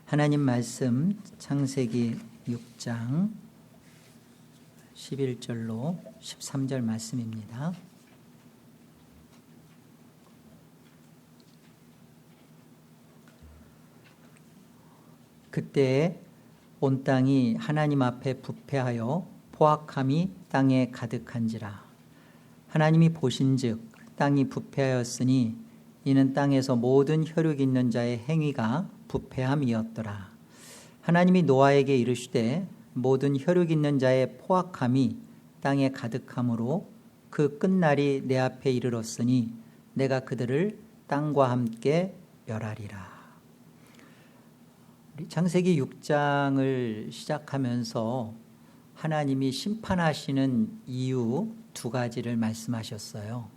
하나님 말씀 창세기 6장 11절로 13절 말씀입니다. 그때 온 땅이 하나님 앞에 부패하여 포악함이 땅에 가득한지라. 하나님이 보신즉 땅이 부패하였으니 이는 땅에서 모든 혈육 있는 자의 행위가 부패함이었더라. 하나님이 노아에게 이르시되 모든 혈육 있는 자의 포악함이 땅에 가득함으로 그 끝날이 내 앞에 이르렀으니 내가 그들을 땅과 함께 멸하리라. 우리 창세기 6장을 시작하면서 하나님이 심판하시는 이유 두 가지를 말씀하셨어요.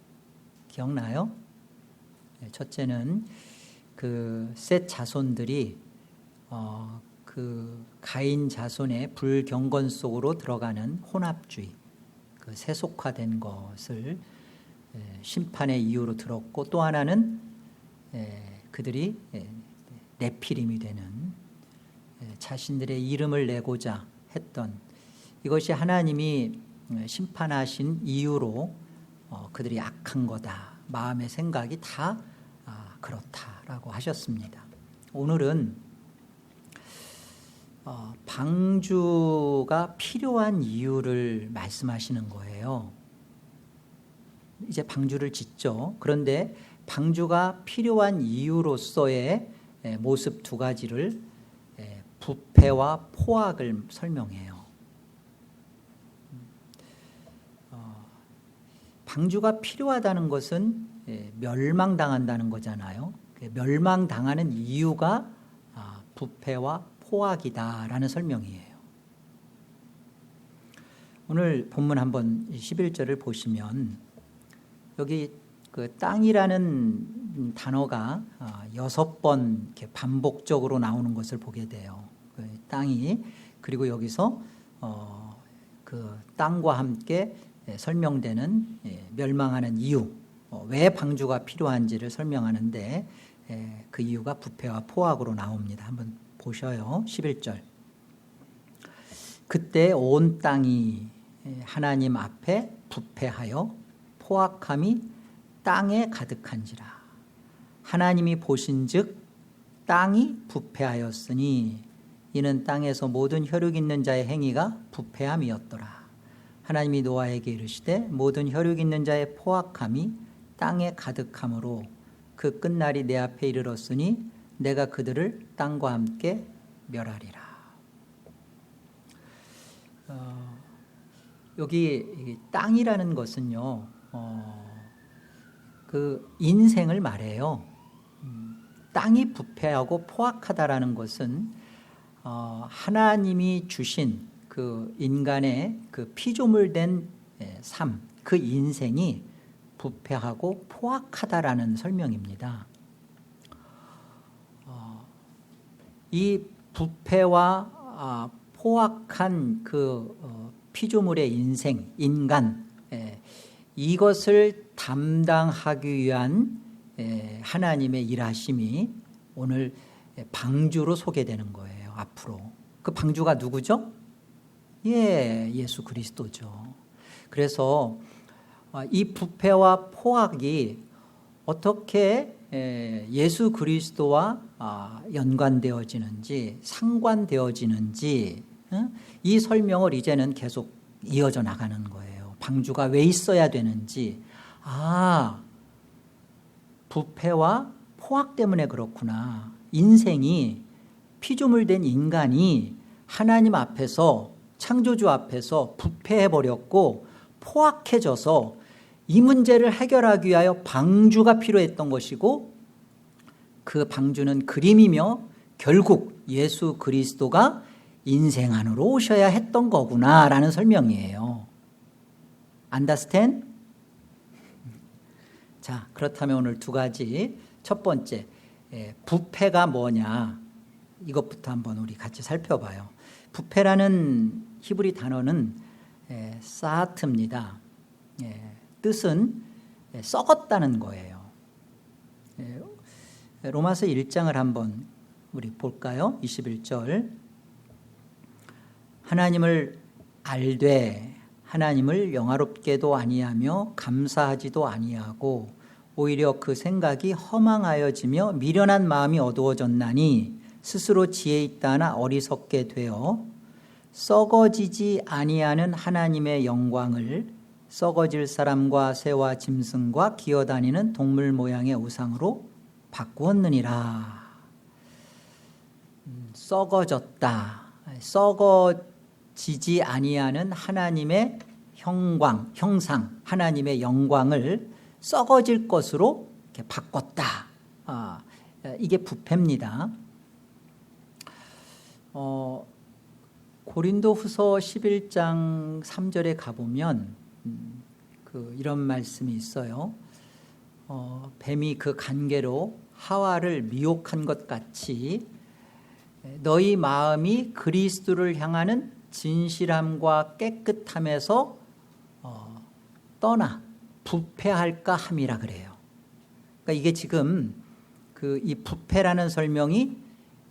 기억나요? 첫째는 그 셋 자손들이 그 가인 자손의 불경건 속으로 들어가는 혼합주의, 그 세속화된 것을 심판의 이유로 들었고, 또 하나는 그들이 네피림이 되는 자신들의 이름을 내고자 했던, 이것이 하나님이 심판하신 이유로 그들이 악한 거다, 마음의 생각이 다 그렇다라고 하셨습니다. 오늘은 방주가 필요한 이유를 말씀하시는 거예요. 이제 방주를 짓죠. 그런데 방주가 필요한 이유로서의 모습 두 가지를 부패와 포악을 설명해요. 방주가 필요하다는 것은 멸망당한다는 거잖아요. 멸망당하는 이유가 부패와 포악이다라는 설명이에요. 오늘 본문 한번 11절을 보시면 여기 그 땅이라는 단어가 6번 이렇게 반복적으로 나오는 것을 보게 돼요. 그 땅이, 그리고 여기서 그 땅과 함께 설명되는 멸망하는 이유, 왜 방주가 필요한지를 설명하는데 그 이유가 부패와 포악으로 나옵니다. 한번 보셔요. 11절. 그때 온 땅이 하나님 앞에 부패하여 포악함이 땅에 가득한지라. 하나님이 보신즉 땅이 부패하였으니 이는 땅에서 모든 혈육 있는 자의 행위가 부패함이었더라. 하나님이 노아에게 이르시되 모든 혈육 있는 자의 포악함이 땅에 가득함으로 그 끝날이 내 앞에 이르렀으니 내가 그들을 땅과 함께 멸하리라. 여기 땅이라는 것은요, 그 인생을 말해요. 땅이 부패하고 포악하다라는 것은 하나님이 주신 그 인간의 그 피조물된 삶, 그 인생이 부패하고 포악하다라는 설명입니다. 이 부패와 포악한 그 피조물의 인생, 인간, 이것을 담당하기 위한 하나님의 일하심이 오늘 방주로 소개되는 거예요. 앞으로 그 방주가 누구죠? 예수 그리스도죠. 그래서 이 부패와 포악이 어떻게 예수 그리스도와 연관되어지는지, 상관되어지는지, 이 설명을 이제는 계속 이어져 나가는 거예요. 방주가 왜 있어야 되는지, 부패와 포악 때문에 그렇구나. 인생이, 피조물된 인간이 하나님 앞에서, 창조주 앞에서 부패해버렸고 포악해져서 이 문제를 해결하기 위하여 방주가 필요했던 것이고, 그 방주는 그림이며 결국 예수 그리스도가 인생 안으로 오셔야 했던 거구나라는 설명이에요. Understand? 자, 그렇다면 오늘 두 가지, 첫 번째, 부패가 뭐냐, 이것부터 한번 우리 같이 살펴봐요. 부패라는 히브리 단어는 사하트입니다. 뜻은 썩었다는 거예요. 로마서 1장을 한번 우리 볼까요? 21절. 하나님을 알되 하나님을 영화롭게도 아니하며 감사하지도 아니하고 오히려 그 생각이 허망하여지며 미련한 마음이 어두워졌나니 스스로 지혜 있다 하나 어리석게 되어 썩어지지 아니하는 하나님의 영광을 썩어질 사람과 새와 짐승과 기어다니는 동물 모양의 우상으로 바꾸었느니라. 썩어졌다. 썩어지지 아니하는 하나님의 형상, 하나님의 영광을 썩어질 것으로 이렇게 바꿨다. 이게 부패입니다. 고린도후서 11장 3절에 가보면 이런 말씀이 있어요. 뱀이 그 간계로 하와를 미혹한 것 같이 너희 마음이 그리스도를 향하는 진실함과 깨끗함에서 떠나 부패할까 함이라 그래요. 그러니까 이게 지금 이 부패라는 설명이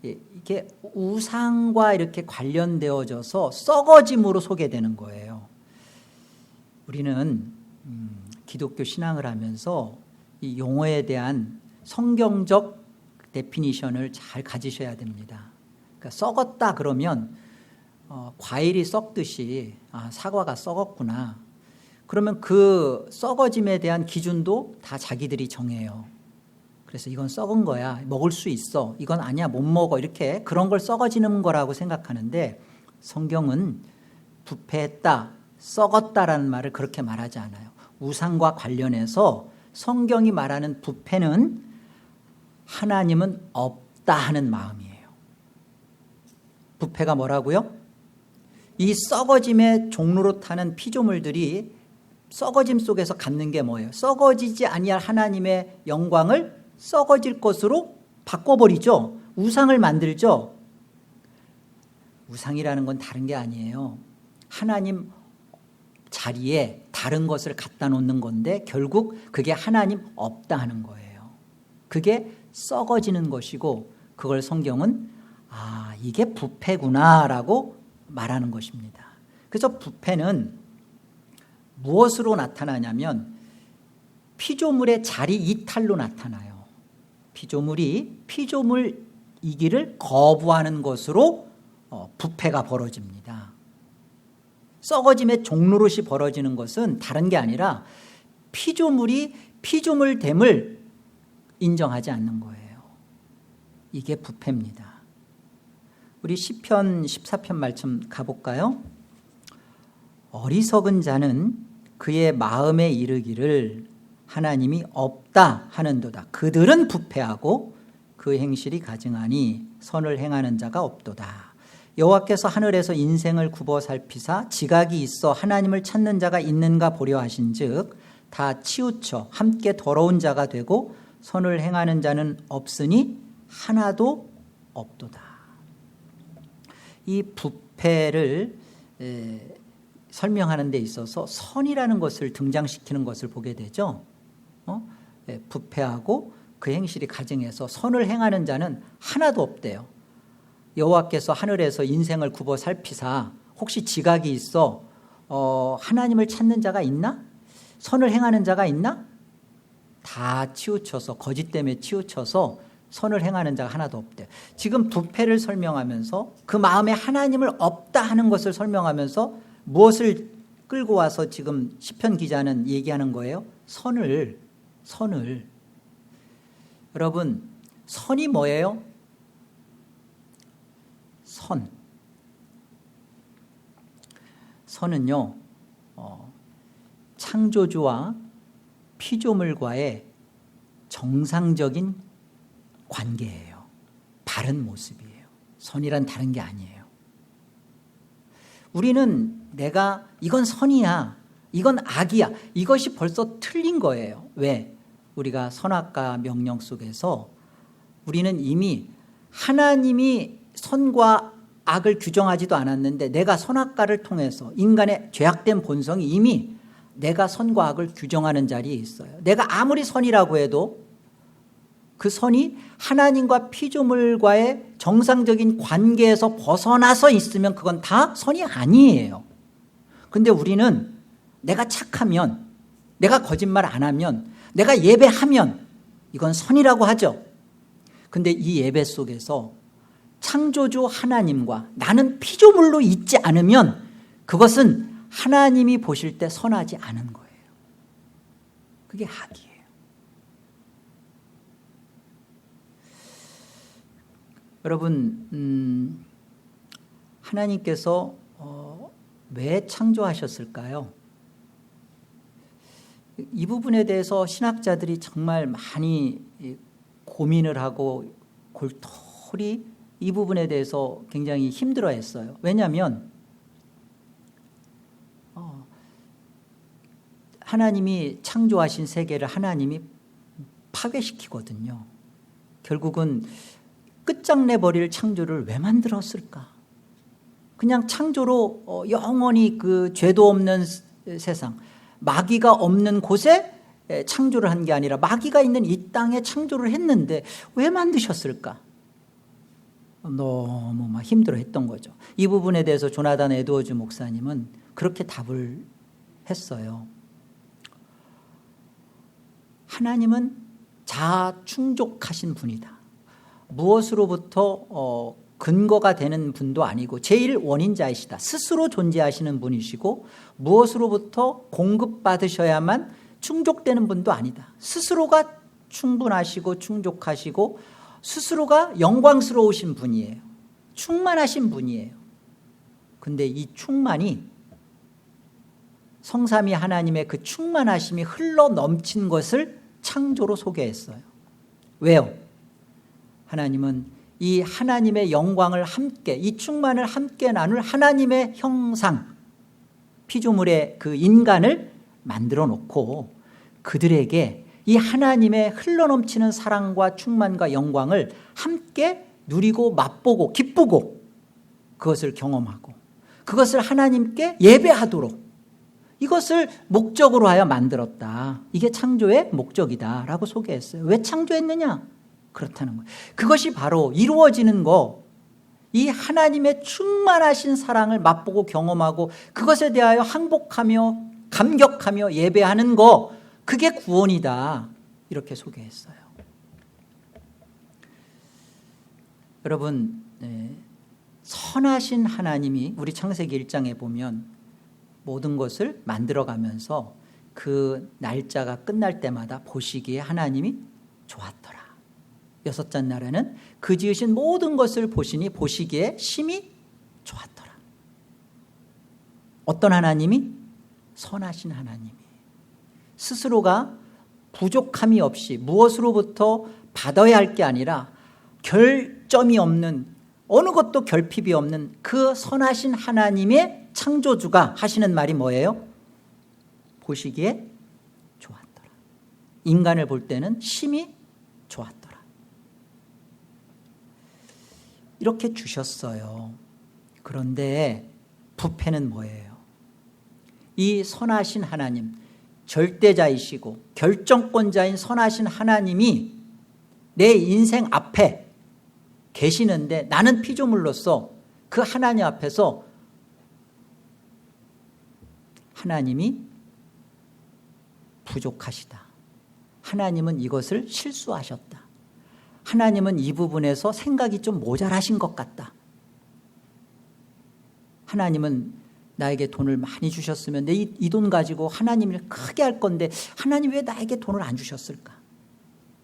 이게 우상과 이렇게 관련되어져서 썩어짐으로 소개되는 거예요. 우리는 기독교 신앙을 하면서 이 용어에 대한 성경적 데피니션을 잘 가지셔야 됩니다. 그러니까 썩었다 그러면 과일이 썩듯이 사과가 썩었구나. 그러면 그 썩어짐에 대한 기준도 다 자기들이 정해요. 그래서 이건 썩은 거야, 먹을 수 있어, 이건 아니야, 못 먹어, 이렇게 그런 걸 썩어지는 거라고 생각하는데 성경은 부패했다, 썩었다라는 말을 그렇게 말하지 않아요. 우상과 관련해서 성경이 말하는 부패는 하나님은 없다 하는 마음이에요. 부패가 뭐라고요? 이 썩어짐의 종로로 타는 피조물들이 썩어짐 속에서 갖는 게 뭐예요? 썩어지지 아니할 하나님의 영광을 썩어질 것으로 바꿔버리죠. 우상을 만들죠. 우상이라는 건 다른 게 아니에요. 하나님 자리에 다른 것을 갖다 놓는 건데 결국 그게 하나님 없다 하는 거예요. 그게 썩어지는 것이고 그걸 성경은 이게 부패구나라고 말하는 것입니다. 그래서 부패는 무엇으로 나타나냐면 피조물의 자리 이탈로 나타나요. 피조물이 피조물이기를 거부하는 것으로 부패가 벌어집니다. 썩어짐의 종노릇이 벌어지는 것은 다른 게 아니라 피조물이 피조물됨을 인정하지 않는 거예요. 이게 부패입니다. 우리 시편 14편 말씀 가볼까요? 어리석은 자는 그의 마음에 이르기를 하나님이 없다 하는도다. 그들은 부패하고 그 행실이 가증하니 선을 행하는 자가 없도다. 여호와께서 하늘에서 인생을 굽어 살피사 지각이 있어 하나님을 찾는 자가 있는가 보려 하신즉 다 치우쳐 함께 더러운 자가 되고 선을 행하는 자는 없으니 하나도 없도다. 이 부패를 설명하는 데 있어서 선이라는 것을 등장시키는 것을 보게 되죠. 부패하고 그 행실이 가증해서 선을 행하는 자는 하나도 없대요. 여호와께서 하늘에서 인생을 굽어 살피사 혹시 지각이 있어 하나님을 찾는 자가 있나? 선을 행하는 자가 있나? 다 치우쳐서 거짓 때문에 치우쳐서 선을 행하는 자가 하나도 없대요. 지금 부패를 설명하면서 그 마음에 하나님을 없다 하는 것을 설명하면서 무엇을 끌고 와서 지금 시편 기자는 얘기하는 거예요? 선을. 여러분, 선이 뭐예요? 선은요, 창조주와 피조물과의 정상적인 관계예요. 바른 모습이에요. 선이란 다른 게 아니에요. 우리는 내가 이건 선이야, 이건 악이야, 이것이 벌써 틀린 거예요. 왜? 우리가 선악과 명령 속에서 우리는 이미 하나님이 선과 악을 규정하지도 않았는데 내가 선악과를 통해서 인간의 죄악된 본성이 이미 내가 선과 악을 규정하는 자리에 있어요. 내가 아무리 선이라고 해도 그 선이 하나님과 피조물과의 정상적인 관계에서 벗어나서 있으면 그건 다 선이 아니에요. 근데 우리는 내가 착하면, 내가 거짓말 안 하면, 내가 예배하면 이건 선이라고 하죠. 근데 이 예배 속에서 창조주 하나님과 나는 피조물로 있지 않으면 그것은 하나님이 보실 때 선하지 않은 거예요. 그게 악이에요. 여러분, 하나님께서 왜 창조하셨을까요? 이 부분에 대해서 신학자들이 정말 많이 고민을 하고 골똘히 이 부분에 대해서 굉장히 힘들어했어요. 왜냐하면 하나님이 창조하신 세계를 하나님이 파괴시키거든요. 결국은 끝장내버릴 창조를 왜 만들었을까? 그냥 창조로 영원히 그 죄도 없는 세상, 마귀가 없는 곳에 창조를 한 게 아니라 마귀가 있는 이 땅에 창조를 했는데 왜 만드셨을까? 너무 막 힘들어했던 거죠. 이 부분에 대해서 조나단 에드워즈 목사님은 그렇게 답을 했어요. 하나님은 자충족하신 분이다. 무엇으로부터 근거가 되는 분도 아니고 제일 원인자이시다. 스스로 존재하시는 분이시고 무엇으로부터 공급받으셔야만 충족되는 분도 아니다. 스스로가 충분하시고 충족하시고 스스로가 영광스러우신 분이에요. 충만하신 분이에요. 근데 이 충만이 성삼위 하나님의 그 충만하심이 흘러 넘친 것을 창조로 소개했어요. 왜요? 하나님은 이 하나님의 영광을 함께, 이 충만을 함께 나눌 하나님의 형상, 피조물의 그 인간을 만들어 놓고 그들에게 이 하나님의 흘러넘치는 사랑과 충만과 영광을 함께 누리고 맛보고 기쁘고 그것을 경험하고 그것을 하나님께 예배하도록 이것을 목적으로 하여 만들었다. 이게 창조의 목적이다라고 소개했어요. 왜 창조했느냐? 그렇다는 거예요. 그것이 바로 이루어지는 거, 이 하나님의 충만하신 사랑을 맛보고 경험하고 그것에 대하여 항복하며 감격하며 예배하는 거, 그게 구원이다. 이렇게 소개했어요. 여러분, 선하신 하나님이 우리 창세기 1장에 보면 모든 것을 만들어가면서 그 날짜가 끝날 때마다 보시기에 하나님이 좋았더라. 6째 날에는 그 지으신 모든 것을 보시니 보시기에 심히 좋았더라. 어떤 하나님이? 선하신 하나님이 스스로가 부족함이 없이 무엇으로부터 받아야 할 게 아니라 결점이 없는 어느 것도 결핍이 없는 그 선하신 하나님의 창조주가 하시는 말이 뭐예요? 보시기에 좋았더라. 인간을 볼 때는 심히 좋았더라. 이렇게 주셨어요. 그런데 부패는 뭐예요? 이 선하신 하나님, 절대자이시고 결정권자인 선하신 하나님이 내 인생 앞에 계시는데 나는 피조물로서 그 하나님 앞에서 하나님이 부족하시다. 하나님은 이것을 실수하셨다. 하나님은 이 부분에서 생각이 좀 모자라신 것 같다. 하나님은 나에게 돈을 많이 주셨으면 내 이 돈 가지고 하나님 일 크게 할 건데 하나님 왜 나에게 돈을 안 주셨을까?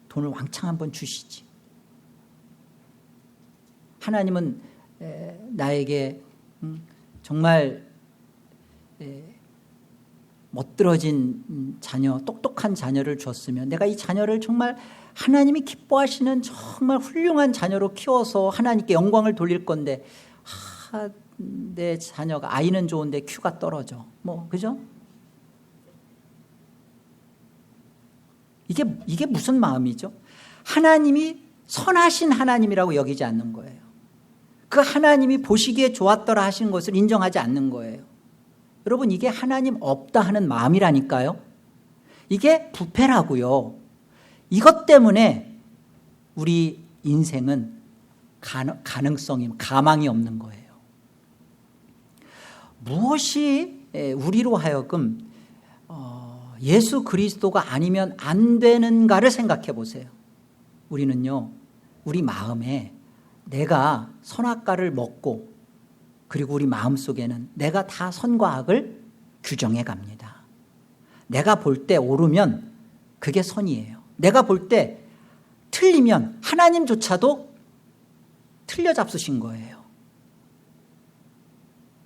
돈을 왕창 한번 주시지. 하나님은 나에게 정말 멋들어진 자녀, 똑똑한 자녀를 줬으면 내가 이 자녀를 정말 하나님이 기뻐하시는 정말 훌륭한 자녀로 키워서 하나님께 영광을 돌릴 건데 내 자녀가 아이는 좋은데 큐가 떨어져. 그죠? 이게 무슨 마음이죠? 하나님이 선하신 하나님이라고 여기지 않는 거예요. 그 하나님이 보시기에 좋았더라 하신 것을 인정하지 않는 거예요. 여러분, 이게 하나님 없다 하는 마음이라니까요. 이게 부패라고요. 이것 때문에 우리 인생은 가망이 없는 거예요. 무엇이 우리로 하여금 예수 그리스도가 아니면 안 되는가를 생각해 보세요. 우리는요, 우리 마음에 내가 선악과를 먹고, 그리고 우리 마음속에는 내가 다 선과 악을 규정해 갑니다. 내가 볼 때 옳으면 그게 선이에요. 내가 볼 때 틀리면 하나님조차도 틀려 잡수신 거예요.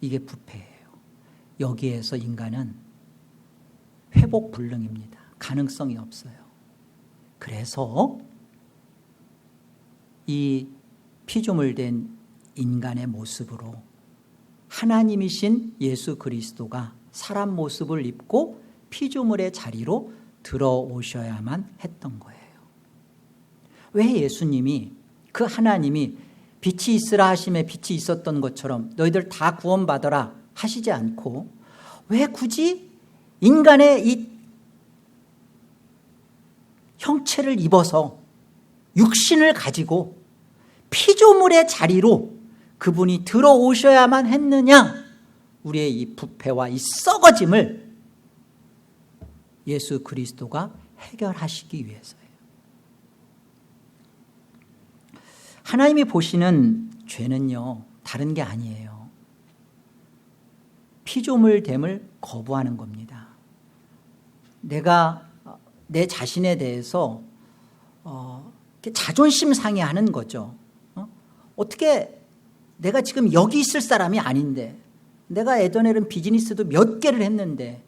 이게 부패예요. 여기에서 인간은 회복 불능입니다. 가능성이 없어요. 그래서 이 피조물 된 인간의 모습으로 하나님이신 예수 그리스도가 사람 모습을 입고 피조물의 자리로 들어오셔야만 했던 거예요. 왜 예수님이, 그 하나님이 빛이 있으라 하심에 빛이 있었던 것처럼 너희들 다 구원받아라 하시지 않고 왜 굳이 인간의 이 형체를 입어서 육신을 가지고 피조물의 자리로 그분이 들어오셔야만 했느냐? 우리의 이 부패와 이 썩어짐을 예수 그리스도가 해결하시기 위해서예요. 하나님이 보시는 죄는요, 다른 게 아니에요. 피조물됨을 거부하는 겁니다. 내가 내 자신에 대해서 자존심 상해하는 거죠. 어떻게 내가 지금 여기 있을 사람이 아닌데, 내가 에덴에는 비즈니스도 몇 개를 했는데,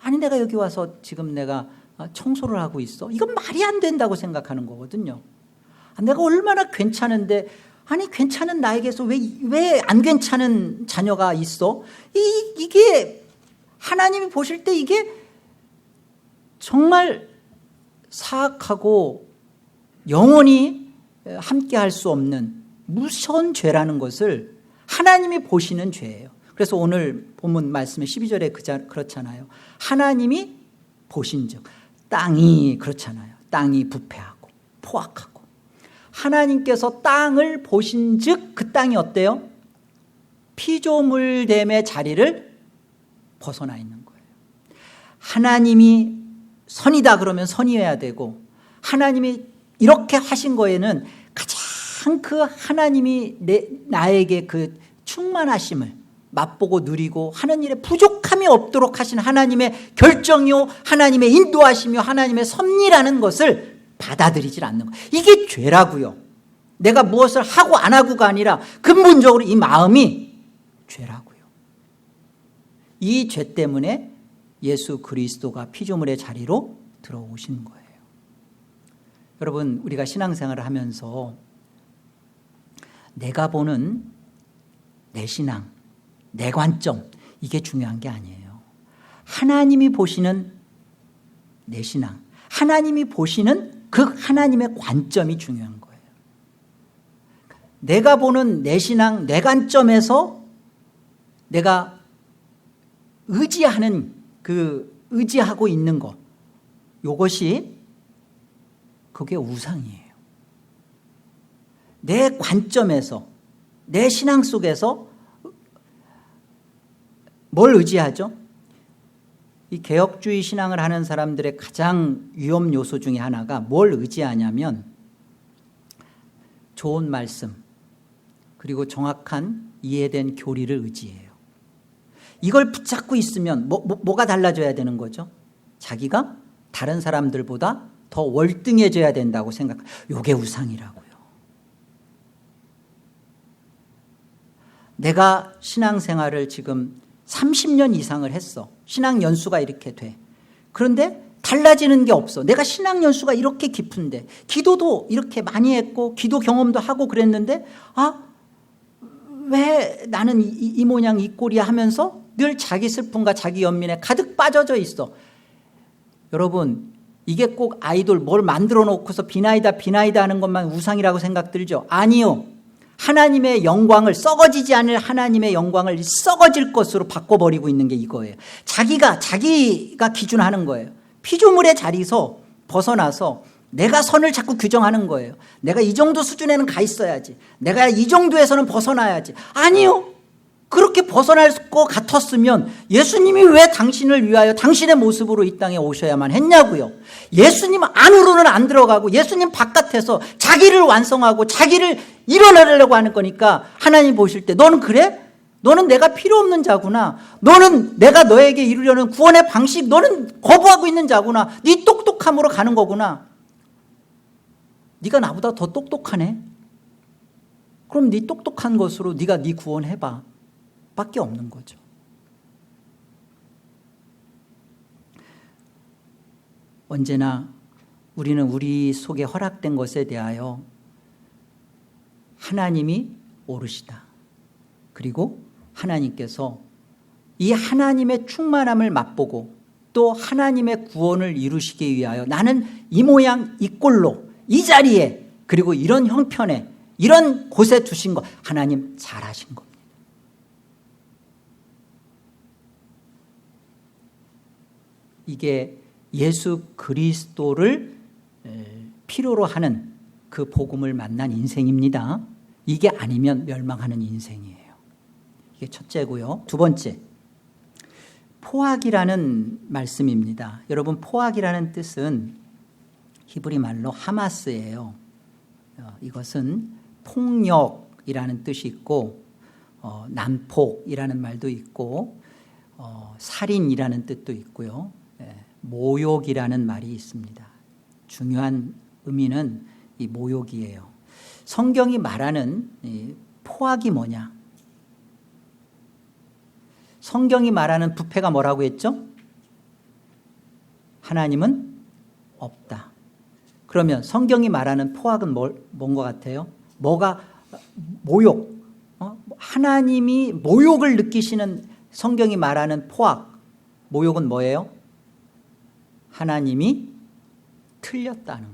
아니 내가 여기 와서 지금 내가 청소를 하고 있어? 이건 말이 안 된다고 생각하는 거거든요. 내가 얼마나 괜찮은데, 아니 괜찮은 나에게서 왜 안 괜찮은 자녀가 있어? 이게 하나님이 보실 때 이게 정말 사악하고 영원히 함께 할 수 없는 무서운 죄라는 것을 하나님이 보시는 죄예요. 그래서 오늘 본문 말씀의 12절에 그렇잖아요. 하나님이 보신즉, 땅이 그렇잖아요. 땅이 부패하고 포악하고, 하나님께서 땅을 보신즉 그 땅이 어때요? 피조물됨의 자리를 벗어나 있는 거예요. 하나님이 선이다 그러면 선이어야 되고, 하나님이 이렇게 하신 거에는 가장 그 하나님이 나에게 그 충만하심을 맛보고 누리고 하는 일에 부족함이 없도록 하신 하나님의 결정이요, 하나님의 인도하심이요, 하나님의 섭리라는 것을 받아들이질 않는 거예요. 이게 죄라고요. 내가 무엇을 하고 안 하고가 아니라 근본적으로 이 마음이 죄라고요. 이 죄 때문에 예수 그리스도가 피조물의 자리로 들어오신 거예요. 여러분, 우리가 신앙생활을 하면서 내가 보는 내 신앙, 내 관점, 이게 중요한 게 아니에요. 하나님이 보시는 내 신앙, 하나님이 보시는 그 하나님의 관점이 중요한 거예요. 내가 보는 내 신앙, 내 관점에서 내가 의지하고 있는 것, 그게 우상이에요. 내 관점에서, 내 신앙 속에서 뭘 의지하죠? 이 개혁주의 신앙을 하는 사람들의 가장 위험 요소 중에 하나가 뭘 의지하냐면 좋은 말씀, 그리고 정확한 이해된 교리를 의지해요. 이걸 붙잡고 있으면 뭐가 달라져야 되는 거죠? 자기가 다른 사람들보다 더 월등해져야 된다고 생각해요. 이게 우상이라고요. 내가 신앙생활을 지금 30년 이상을 했어. 신앙 연수가 이렇게 돼. 그런데 달라지는 게 없어. 내가 신앙 연수가 이렇게 깊은데, 기도도 이렇게 많이 했고 기도 경험도 하고 그랬는데, 왜 나는 이 모양 이 꼴이야 하면서 늘 자기 슬픔과 자기 연민에 가득 빠져져 있어. 여러분, 이게 꼭 아이돌 뭘 만들어 놓고서 비나이다 하는 것만 우상이라고 생각 들죠? 아니요. 하나님의 영광을, 썩어지지 않을 하나님의 영광을 썩어질 것으로 바꿔버리고 있는 게 이거예요. 자기가 기준하는 거예요. 피조물의 자리에서 벗어나서 내가 선을 자꾸 규정하는 거예요. 내가 이 정도 수준에는 가 있어야지. 내가 이 정도에서는 벗어나야지. 아니요. 그렇게 벗어날 것 같았으면 예수님이 왜 당신을 위하여 당신의 모습으로 이 땅에 오셔야만 했냐고요. 예수님 안으로는 안 들어가고 예수님 바깥에서 자기를 완성하고 자기를 이뤄내려고 하는 거니까 하나님 보실 때 너는 그래? 너는 내가 필요 없는 자구나. 너는 내가 너에게 이루려는 구원의 방식 너는 거부하고 있는 자구나. 네 똑똑함으로 가는 거구나. 네가 나보다 더 똑똑하네. 그럼 네 똑똑한 것으로 네가 네 구원해봐 밖에 없는 거죠. 언제나 우리는 우리 속에 허락된 것에 대하여 하나님이 오르시다. 그리고 하나님께서 이 하나님의 충만함을 맛보고 또 하나님의 구원을 이루시기 위하여 나는 이 모양 이 꼴로 이 자리에 그리고 이런 형편에 이런 곳에 두신 것 하나님 잘하신 겁니다. 이게 예수 그리스도를 필요로 하는 그 복음을 만난 인생입니다. 이게 아니면 멸망하는 인생이에요. 이게 첫째고요. 두 번째, 포악이라는 말씀입니다. 여러분, 포악이라는 뜻은 히브리 말로 하마스예요. 이것은 폭력이라는 뜻이 있고 난폭이라는 말도 있고 살인이라는 뜻도 있고요. 모욕이라는 말이 있습니다. 중요한 의미는 이 모욕이에요. 성경이 말하는 이 포악이 뭐냐? 성경이 말하는 부패가 뭐라고 했죠? 하나님은 없다. 그러면 성경이 말하는 포악은 뭔 것 같아요? 뭐가 모욕? 하나님이 모욕을 느끼시는 성경이 말하는 포악, 모욕은 뭐예요? 하나님이 틀렸다는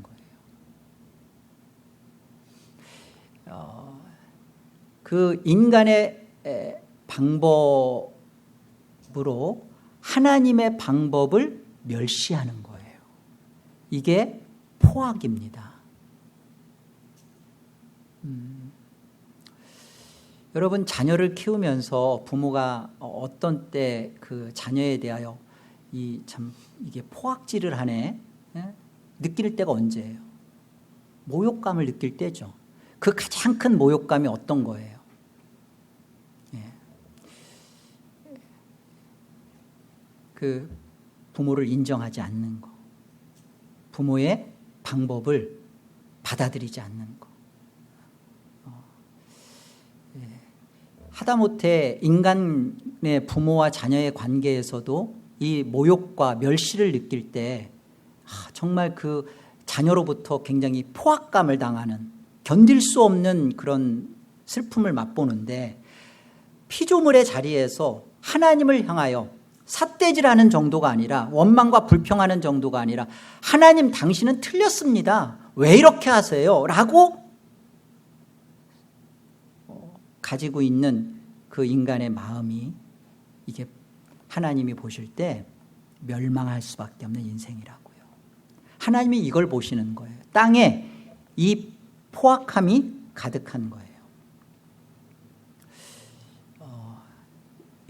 거예요. 그 인간의 방법으로 하나님의 방법을 멸시하는 거예요. 이게 포악입니다. 여러분, 자녀를 키우면서 부모가 어떤 때 그 자녀에 대하여 이게 포악질을 하네 느낄 때가 언제예요? 모욕감을 느낄 때죠. 그 가장 큰 모욕감이 어떤 거예요? 그 부모를 인정하지 않는 거, 부모의 방법을 받아들이지 않는 거. 하다못해 인간의 부모와 자녀의 관계에서도 이 모욕과 멸시를 느낄 때 정말 그 자녀로부터 굉장히 포악감을 당하는 견딜 수 없는 그런 슬픔을 맛보는데 피조물의 자리에서 하나님을 향하여 삿대질하는 정도가 아니라 원망과 불평하는 정도가 아니라 하나님 당신은 틀렸습니다. 왜 이렇게 하세요? 라고 가지고 있는 그 인간의 마음이 이게 하나님이 보실 때 멸망할 수밖에 없는 인생이라고요. 하나님이 이걸 보시는 거예요. 땅에 이 포악함이 가득한 거예요.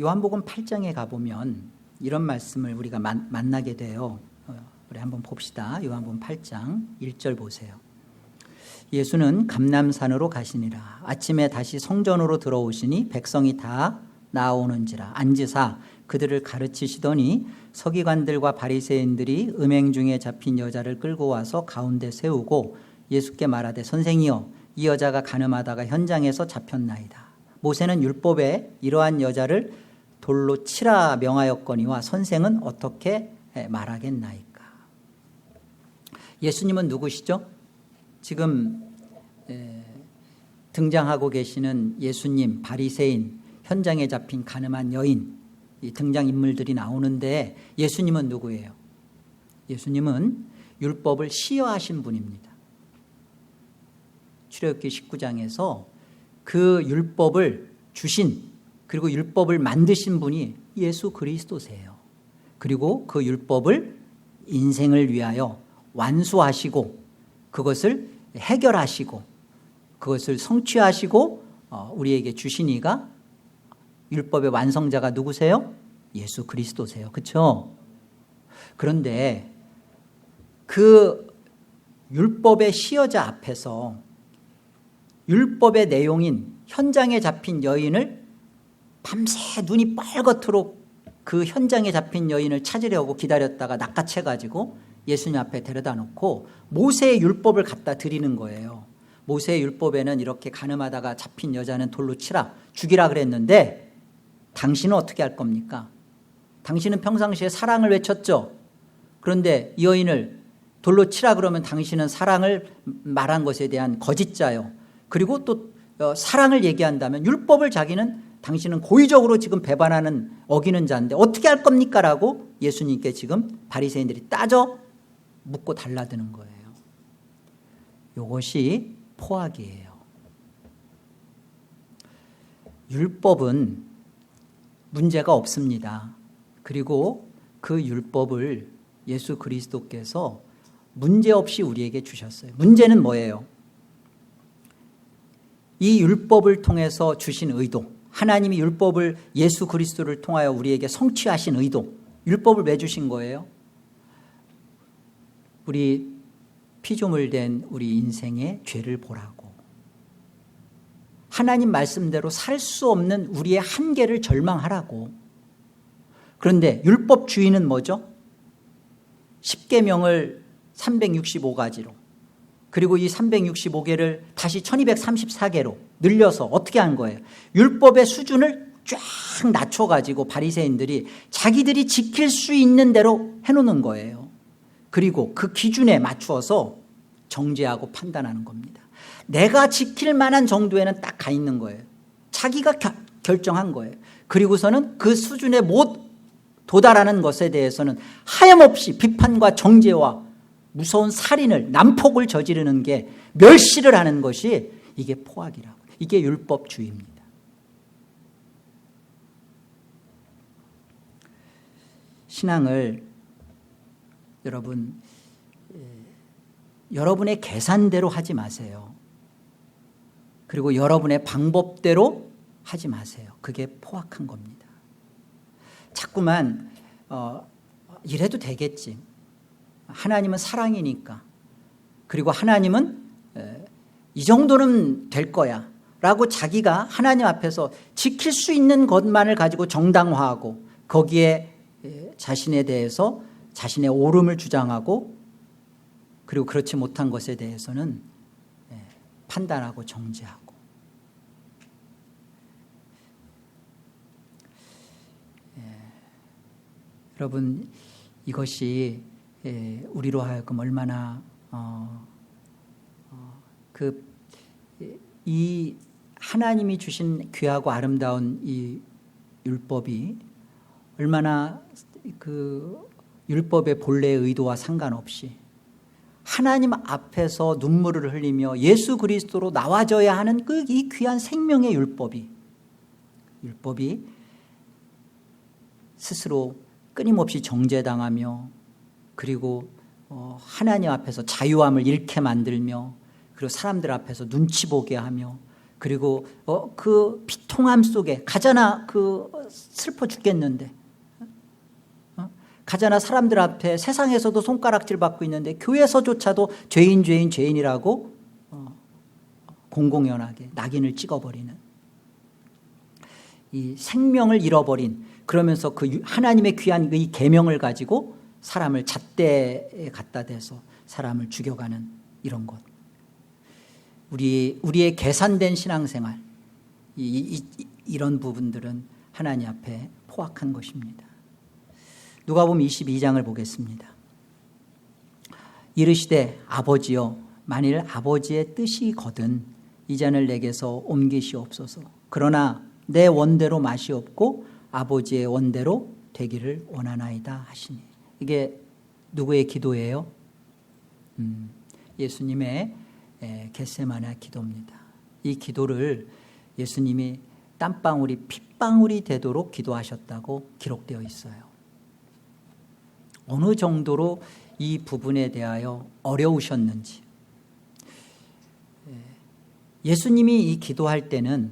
요한복음 8장에 가보면 이런 말씀을 우리가 만나게 돼요. 우리 한번 봅시다. 요한복음 8장 1절 보세요. 예수는 감람산으로 가시니라. 아침에 다시 성전으로 들어오시니 백성이 다 나오는지라. 앉으사 그들을 가르치시더니 서기관들과 바리새인들이 음행 중에 잡힌 여자를 끌고 와서 가운데 세우고 예수께 말하되 선생이여 이 여자가 간음하다가 현장에서 잡혔나이다. 모세는 율법에 이러한 여자를 돌로 치라 명하였거니와 선생은 어떻게 말하겠나이까. 예수님은 누구시죠? 지금 등장하고 계시는 예수님, 바리새인, 현장에 잡힌 가늠한 여인, 이 등장인물들이 나오는데 예수님은 누구예요? 예수님은 율법을 시여하신 분입니다. 출애굽기 19장에서 그 율법을 주신 그리고 율법을 만드신 분이 예수 그리스도세요. 그리고 그 율법을 인생을 위하여 완수하시고 그것을 해결하시고 그것을 성취하시고 우리에게 주신 이가 율법의 완성자가 누구세요? 예수 그리스도세요. 그렇죠? 그런데 그 율법의 시여자 앞에서 율법의 내용인 현장에 잡힌 여인을 밤새 눈이 빨갛도록 그 현장에 잡힌 여인을 찾으려고 기다렸다가 낚아채가지고 예수님 앞에 데려다 놓고 모세의 율법을 갖다 드리는 거예요. 모세의 율법에는 이렇게 간음하다가 잡힌 여자는 돌로 치라, 죽이라 그랬는데 당신은 어떻게 할 겁니까? 당신은 평상시에 사랑을 외쳤죠. 그런데 이 여인을 돌로 치라 그러면 당신은 사랑을 말한 것에 대한 거짓자요. 그리고 또 사랑을 얘기한다면 율법을 당신은 고의적으로 지금 배반하는 어기는 자인데 어떻게 할 겁니까? 라고 예수님께 지금 바리새인들이 따져 묻고 달라드는 거예요. 이것이 포악이에요. 율법은 문제가 없습니다. 그리고 그 율법을 예수 그리스도께서 문제없이 우리에게 주셨어요. 문제는 뭐예요? 이 율법을 통해서 주신 의도, 하나님이 율법을 예수 그리스도를 통하여 우리에게 성취하신 의도, 율법을 왜 주신 거예요? 우리 피조물된 우리 인생의 죄를 보라고, 하나님 말씀대로 살 수 없는 우리의 한계를 절망하라고. 그런데 율법주의는 뭐죠? 10계명을 365가지로, 그리고 이 365개를 다시 1234개로 늘려서 어떻게 한 거예요? 율법의 수준을 쫙 낮춰가지고 바리새인들이 자기들이 지킬 수 있는 대로 해놓는 거예요. 그리고 그 기준에 맞추어서 정죄하고 판단하는 겁니다. 내가 지킬 만한 정도에는 딱 가 있는 거예요. 자기가 결정한 거예요. 그리고서는 그 수준에 못 도달하는 것에 대해서는 하염없이 비판과 정죄와 무서운 살인을, 난폭을 저지르는 게, 멸시를 하는 것이 이게 포악이라고. 이게 율법주의입니다. 신앙을 여러분의 계산대로 하지 마세요. 그리고 여러분의 방법대로 하지 마세요. 그게 포악한 겁니다. 자꾸만 이래도 되겠지. 하나님은 사랑이니까. 그리고 하나님은 이 정도는 될 거야 라고 자기가 하나님 앞에서 지킬 수 있는 것만을 가지고 정당화하고 거기에 자신에 대해서 자신의 옳음을 주장하고, 그리고 그렇지 못한 것에 대해서는 판단하고 정죄하고. 여러분, 이것이 우리로 하여금 얼마나 이 하나님이 주신 귀하고 아름다운 이 율법이 얼마나 그 율법의 본래의 의도와 상관없이 하나님 앞에서 눈물을 흘리며 예수 그리스도로 나와져야 하는 이 귀한 생명의 율법이 스스로 끊임없이 정죄당하며, 그리고 하나님 앞에서 자유함을 잃게 만들며, 그리고 사람들 앞에서 눈치 보게 하며, 그리고 그 비통함 속에 가잖아, 슬퍼 죽겠는데, 가잖아 사람들 앞에 세상에서도 손가락질 받고 있는데 교회에서조차도 죄인이라고 공공연하게 낙인을 찍어버리는, 이 생명을 잃어버린, 그러면서 그 하나님의 귀한 이 계명을 가지고 사람을 잣대에 갖다 대서 사람을 죽여가는 이런 것. 우리의 계산된 신앙생활, 이런 부분들은 하나님 앞에 포악한 것입니다. 누가복음 22장을 보겠습니다. 이르시되 아버지여, 만일 아버지의 뜻이거든 이 잔을 내게서 옮기시옵소서. 그러나 내 원대로 마시옵고 아버지의 원대로 되기를 원하나이다 하시니. 이게 누구의 기도예요? 예수님의 겟세마네 기도입니다. 이 기도를 예수님이 땀방울이 핏방울이 되도록 기도하셨다고 기록되어 있어요. 어느 정도로 이 부분에 대하여 어려우셨는지, 예수님이 이 기도할 때는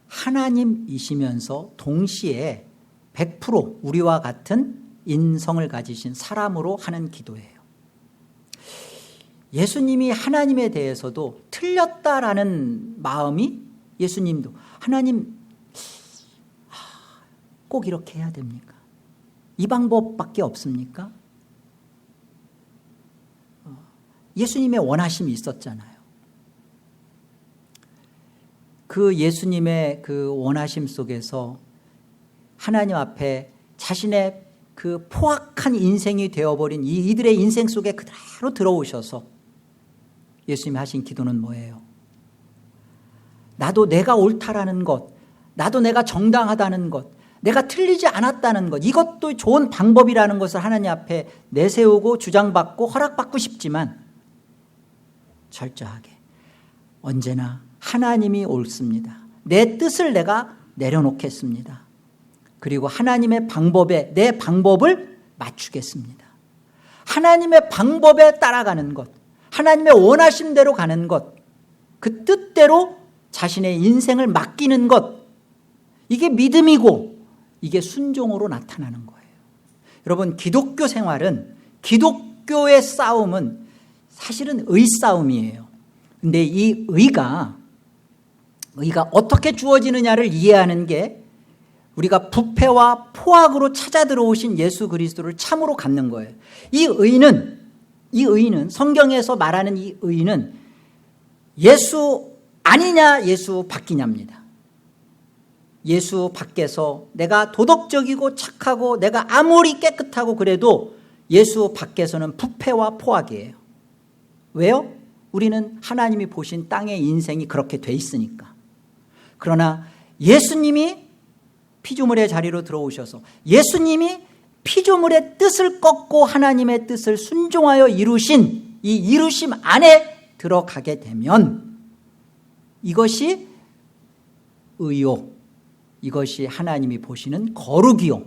하나님이시면서 동시에 100% 우리와 같은 인성을 가지신 사람으로 하는 기도예요. 예수님이 하나님에 대해서도 틀렸다라는 마음이 예수님도 하나님 꼭 이렇게 해야 됩니까? 이 방법밖에 없습니까? 예수님의 원하심이 있었잖아요. 그 예수님의 그 원하심 속에서 하나님 앞에 자신의 그 포악한 인생이 되어버린 이들의 인생 속에 그대로 들어오셔서 예수님이 하신 기도는 뭐예요? 나도 내가 옳다라는 것, 나도 내가 정당하다는 것, 내가 틀리지 않았다는 것, 이것도 좋은 방법이라는 것을 하나님 앞에 내세우고 주장받고 허락받고 싶지만 철저하게 언제나 하나님이 옳습니다. 내 뜻을 내가 내려놓겠습니다. 그리고 하나님의 방법에 내 방법을 맞추겠습니다. 하나님의 방법에 따라가는 것, 하나님의 원하심대로 가는 것, 그 뜻대로 자신의 인생을 맡기는 것, 이게 믿음이고 이게 순종으로 나타나는 거예요. 여러분, 기독교 생활은, 기독교의 싸움은 사실은 의싸움이에요. 근데 이 의가 어떻게 주어지느냐를 이해하는 게 우리가 부패와 포악으로 찾아 들어오신 예수 그리스도를 참으로 갖는 거예요. 이 의는 성경에서 말하는 이 의는 예수 아니냐 예수 밖이냐입니다. 예수 밖에서 내가 도덕적이고 착하고 내가 아무리 깨끗하고 그래도 예수 밖에서는 부패와 포악이에요. 왜요? 우리는 하나님이 보신 땅의 인생이 그렇게 돼 있으니까. 그러나 예수님이 피조물의 자리로 들어오셔서 예수님이 피조물의 뜻을 꺾고 하나님의 뜻을 순종하여 이루신 이 이루심 안에 들어가게 되면 이것이 의요, 이것이 하나님이 보시는 거룩이요,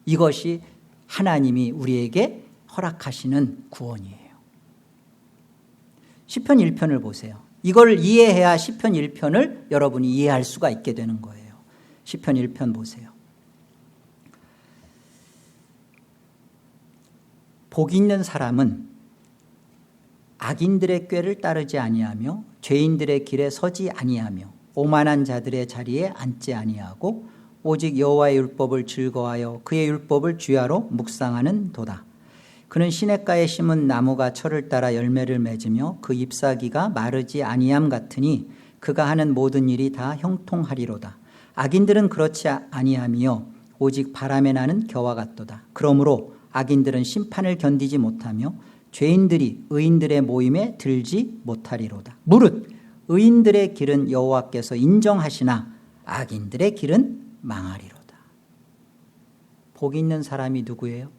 이것이 하나님이 우리에게 허락하시는 구원이에요. 시편 1편을 보세요. 이걸 이해해야 시편 1편을 여러분이 이해할 수가 있게 되는 거예요. 시편 1편 보세요. 복 있는 사람은 악인들의 꾀를 따르지 아니하며 죄인들의 길에 서지 아니하며 오만한 자들의 자리에 앉지 아니하고 오직 여호와의 율법을 즐거워하여 그의 율법을 주야로 묵상하는 도다. 그는 시냇가에 심은 나무가 철을 따라 열매를 맺으며 그 잎사귀가 마르지 아니함 같으니 그가 하는 모든 일이 다 형통하리로다. 악인들은 그렇지 아니하며 오직 바람에 나는 겨와 같도다. 그러므로 악인들은 심판을 견디지 못하며 죄인들이 의인들의 모임에 들지 못하리로다. 무릇 의인들의 길은 여호와께서 인정하시나 악인들의 길은 망하리로다. 복 있는 사람이 누구예요?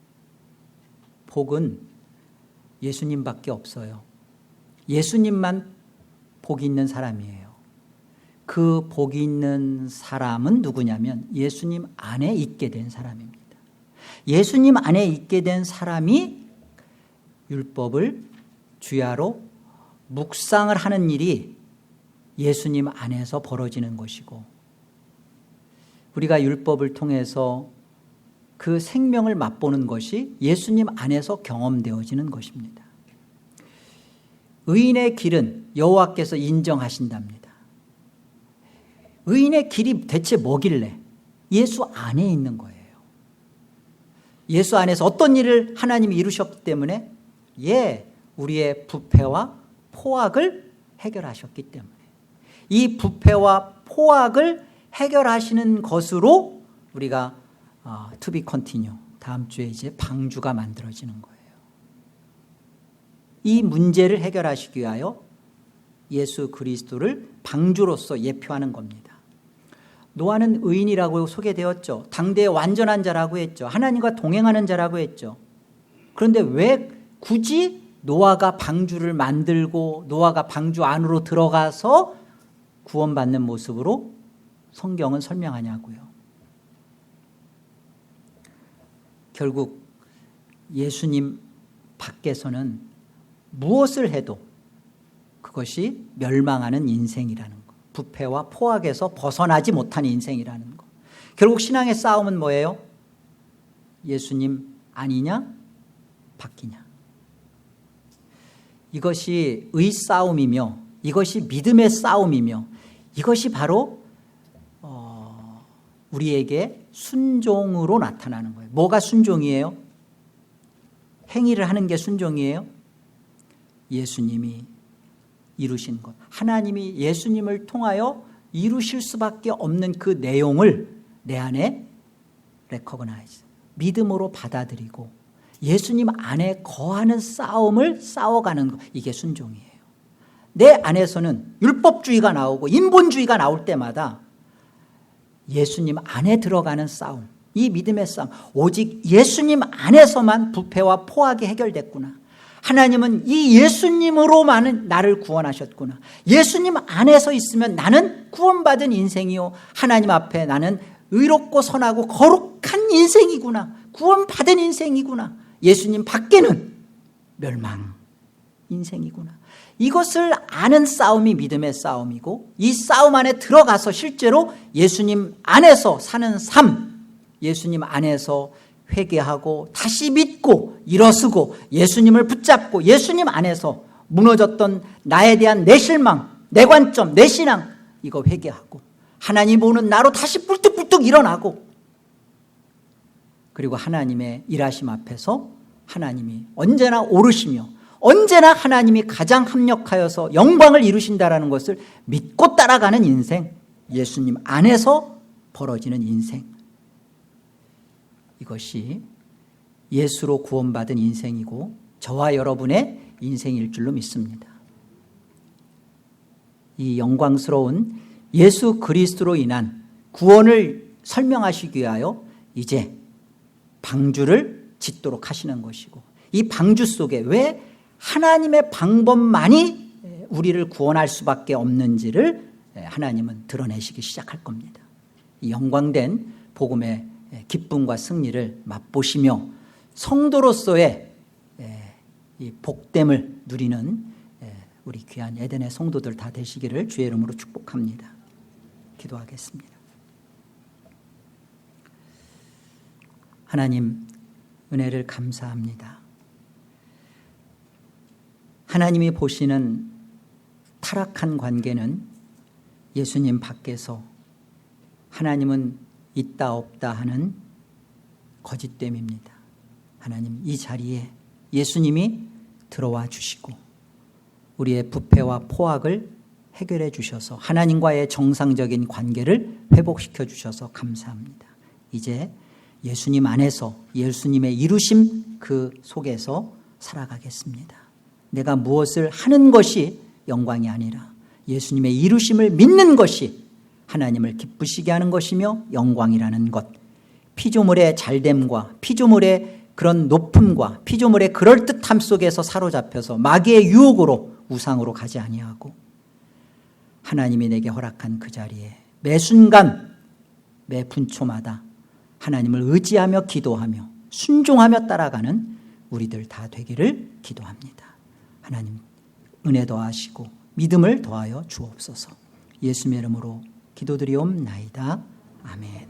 복은 예수님밖에 없어요. 예수님만 복 있는 사람이에요. 그 복 있는 사람은 누구냐면 예수님 안에 있게 된 사람입니다. 예수님 안에 있게 된 사람이 율법을 주야로 묵상을 하는 일이 예수님 안에서 벌어지는 것이고, 우리가 율법을 통해서 그 생명을 맛보는 것이 예수님 안에서 경험되어지는 것입니다. 의인의 길은 여호와께서 인정하신답니다. 의인의 길이 대체 뭐길래? 예수 안에 있는 거예요. 예수 안에서 어떤 일을 하나님이 이루셨기 때문에 우리의 부패와 포악을 해결하셨기 때문에 이 부패와 포악을 해결하시는 것으로 우리가 to be continue, 다음 주에 이제 방주가 만들어지는 거예요. 이 문제를 해결하시기 위하여 예수 그리스도를 방주로서 예표하는 겁니다. 노아는 의인이라고 소개되었죠. 당대의 완전한 자라고 했죠. 하나님과 동행하는 자라고 했죠. 그런데 왜 굳이 노아가 방주를 만들고 노아가 방주 안으로 들어가서 구원받는 모습으로 성경은 설명하냐고요. 결국 예수님 밖에서는 무엇을 해도 그것이 멸망하는 인생이라는 것. 부패와 포악에서 벗어나지 못한 인생이라는 거. 결국 신앙의 싸움은 뭐예요? 예수님 아니냐 바뀌냐. 이것이 의싸움이며 이것이 믿음의 싸움이며 이것이 바로 우리에게 순종으로 나타나는 거예요. 뭐가 순종이에요? 행위를 하는 게 순종이에요? 예수님이 이루신 것, 하나님이 예수님을 통하여 이루실 수밖에 없는 그 내용을 내 안에 recognize, 믿음으로 받아들이고 예수님 안에 거하는 싸움을 싸워가는 것, 이게 순종이에요. 내 안에서는 율법주의가 나오고 인본주의가 나올 때마다 예수님 안에 들어가는 싸움, 이 믿음의 싸움, 오직 예수님 안에서만 부패와 포악이 해결됐구나. 하나님은 이 예수님으로만 나를 구원하셨구나. 예수님 안에서 있으면 나는 구원받은 인생이요, 하나님 앞에 나는 의롭고 선하고 거룩한 인생이구나. 구원받은 인생이구나. 예수님 밖에는 멸망 인생이구나. 이것을 아는 싸움이 믿음의 싸움이고, 이 싸움 안에 들어가서 실제로 예수님 안에서 사는 삶, 예수님 안에서 회개하고 다시 믿고 일어서고 예수님을 붙잡고 예수님 안에서 무너졌던 나에 대한 내 실망, 내 관점, 내 신앙, 이거 회개하고 하나님 보는 나로 다시 뿔뚝뿔뚝 일어나고, 그리고 하나님의 일하심 앞에서 하나님이 언제나 오르시며 언제나 하나님이 가장 합력하여서 영광을 이루신다라는 것을 믿고 따라가는 인생, 예수님 안에서 벌어지는 인생, 이것이 예수로 구원받은 인생이고 저와 여러분의 인생일 줄로 믿습니다. 이 영광스러운 예수 그리스도로 인한 구원을 설명하시기 위하여 이제 방주를 짓도록 하시는 것이고, 이 방주 속에 왜 하나님의 방법만이 우리를 구원할 수밖에 없는지를 하나님은 드러내시기 시작할 겁니다. 이 영광된 복음의 기쁨과 승리를 맛보시며 성도로서의 이 복됨을 누리는 우리 귀한 에덴의 성도들 다 되시기를 주의 이름으로 축복합니다. 기도하겠습니다. 하나님, 은혜를 감사합니다. 하나님이 보시는 타락한 관계는 예수님 밖에서 하나님은 있다 없다 하는 거짓됨입니다. 하나님, 이 자리에 예수님이 들어와 주시고 우리의 부패와 포악을 해결해 주셔서 하나님과의 정상적인 관계를 회복시켜 주셔서 감사합니다. 이제 예수님 안에서 예수님의 이루심 그 속에서 살아가겠습니다. 내가 무엇을 하는 것이 영광이 아니라 예수님의 이루심을 믿는 것이 하나님을 기쁘시게 하는 것이며 영광이라는 것, 피조물의 잘됨과 피조물의 그런 높음과 피조물의 그럴듯함 속에서 사로잡혀서 마귀의 유혹으로 우상으로 가지 아니하고 하나님이 내게 허락한 그 자리에 매 순간 매 분초마다 하나님을 의지하며 기도하며 순종하며 따라가는 우리들 다 되기를 기도합니다. 하나님, 은혜 더하시고 믿음을 더하여 주옵소서. 예수님의 이름으로 기도드리옵나이다. 아멘.